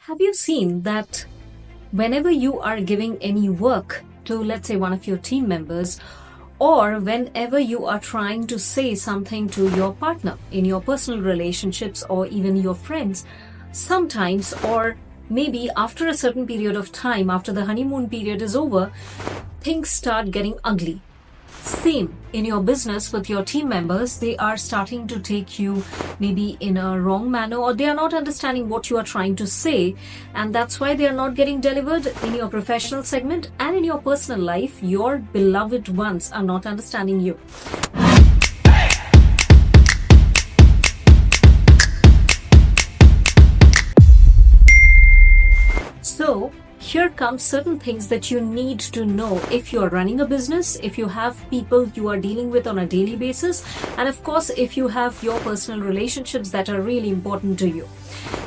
Have you seen that whenever you are giving any work to, let's say, one of your team members, or whenever you are trying to say something to your partner in your personal relationships or even your friends, sometimes, or maybe after a certain period of time, after the honeymoon period is over, things start getting ugly. Same in your business with your team members, they are starting to take you maybe in a wrong manner, or they are not understanding what you are trying to say, and that's why they are not getting delivered in your professional segment. And in your personal life, your beloved ones are not understanding you. So here comes certain things that you need to know if you are running a business, if you have people you are dealing with on a daily basis, and of course if you have your personal relationships that are really important to you.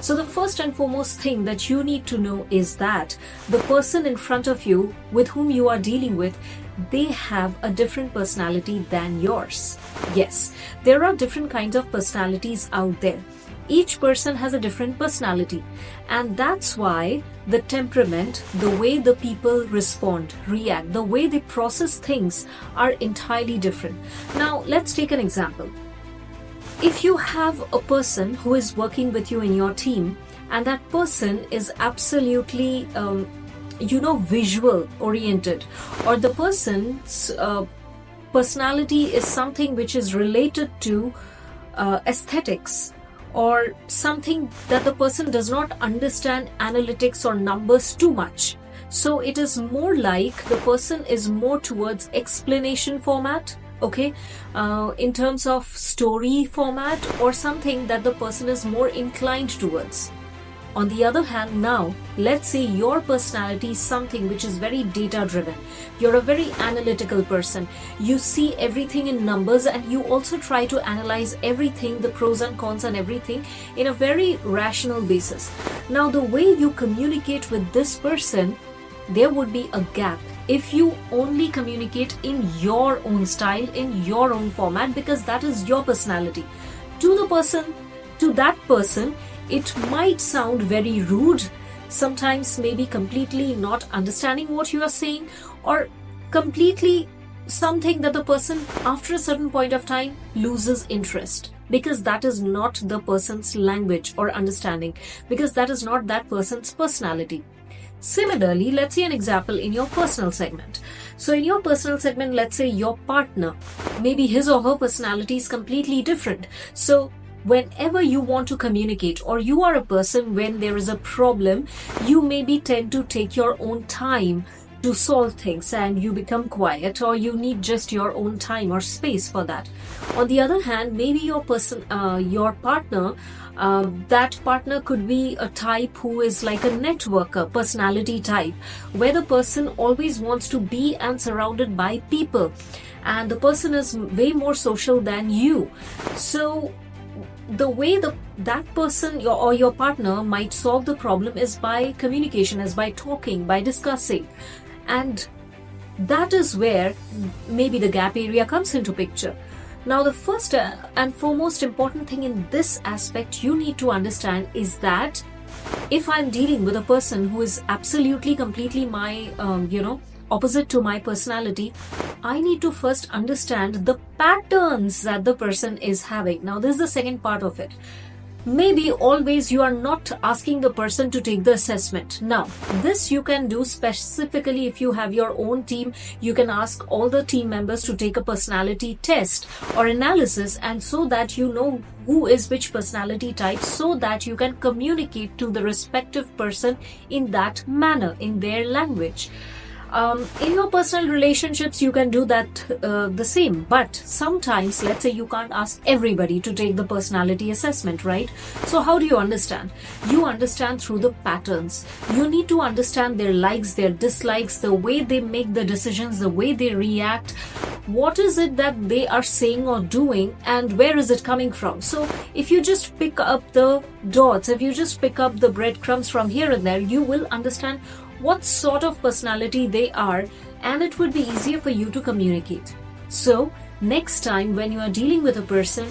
So the first and foremost thing that you need to know is that the person in front of you with whom you are dealing with, they have a different personality than yours. Yes, there are different kinds of personalities out there. Each person has a different personality, and that's why the temperament, the way the people respond, react, the way they process things are entirely different. Now, let's take an example. If you have a person who is working with you in your team, and that person is absolutely, visual oriented, or the person's personality is something which is related to aesthetics, or something that the person does not understand analytics or numbers too much. So it is more like the person is more towards explanation format, okay, in terms of story format, or something that the person is more inclined towards. On the other hand, now, let's say your personality is something which is very data driven. You're a very analytical person. You see everything in numbers, and you also try to analyze everything, the pros and cons and everything, in a very rational basis. Now, the way you communicate with this person, there would be a gap if you only communicate in your own style, in your own format, because that is your personality. To that person, it might sound very rude, sometimes maybe completely not understanding what you are saying, or completely something that the person after a certain point of time loses interest, because that is not the person's language or understanding, because that is not that person's personality. Similarly, let's see an example in your personal segment. So in your personal segment, let's say your partner, maybe his or her personality is completely different. So whenever you want to communicate, or you are a person when there is a problem, you maybe tend to take your own time to solve things, and you become quiet, or you need just your own time or space for that. On the other hand, maybe your partner, that partner could be a type who is like a networker personality type, where the person always wants to be and surrounded by people, and the person is way more social than you. So the way that person or your partner might solve the problem is by communication, is by talking, by discussing. And that is where maybe the gap area comes into picture. Now, the first and foremost important thing in this aspect you need to understand is that if I'm dealing with a person who is absolutely completely my opposite to my personality, I need to first understand the patterns that the person is having. Now, this is the second part of it. Maybe always you are not asking the person to take the assessment. Now, this you can do specifically if you have your own team. You can ask all the team members to take a personality test or analysis, and so that you know who is which personality type, so that you can communicate to the respective person in that manner, in their language. In your personal relationships, you can do that the same. But sometimes, let's say you can't ask everybody to take the personality assessment, right? So how do you understand? You understand through the patterns. You need to understand their likes, their dislikes, the way they make the decisions, the way they react. What is it that they are saying or doing, and where is it coming from? So if you just pick up the dots, if you just pick up the breadcrumbs from here and there, you will understand what sort of personality they are, and it would be easier for you to communicate. So next time when you are dealing with a person,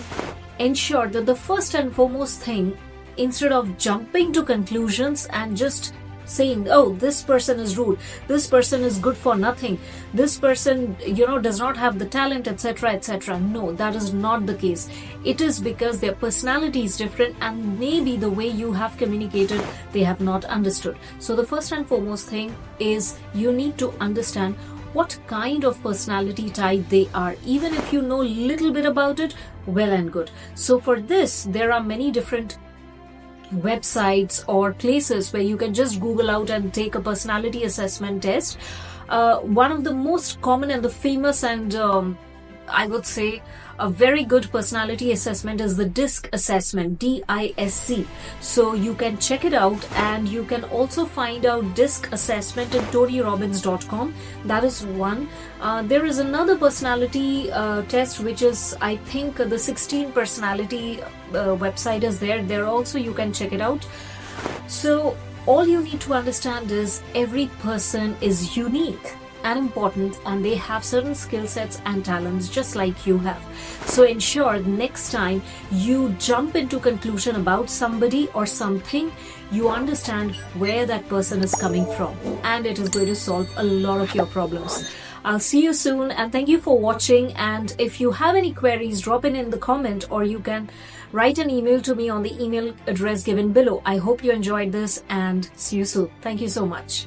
ensure that the first and foremost thing instead of jumping to conclusions and just saying, oh, this person is rude, this person is good for nothing, this person, does not have the talent, etc., etc. No, that is not the case. It is because their personality is different, and maybe the way you have communicated, they have not understood. So the first and foremost thing is you need to understand what kind of personality type they are. Even if you know little bit about it, well and good. So for this, there are many different websites or places where you can just Google out and take a personality assessment test. One of the most common and the famous and I would say a very good personality assessment is the DISC assessment, DISC. So you can check it out, and you can also find out DISC assessment in TonyRobbins.com. That is one. There is another personality test, which is, I think, the 16 personality website is there. There also you can check it out. So all you need to understand is every person is unique and important, and they have certain skill sets and talents just like you have. So ensure next time you jump into conclusion about somebody or something, you understand where that person is coming from, and it is going to solve a lot of your problems. I'll see you soon, and thank you for watching. And if you have any queries, drop in the comment, or you can write an email to me on the email address given below. I hope you enjoyed this, and see you soon. Thank you so much.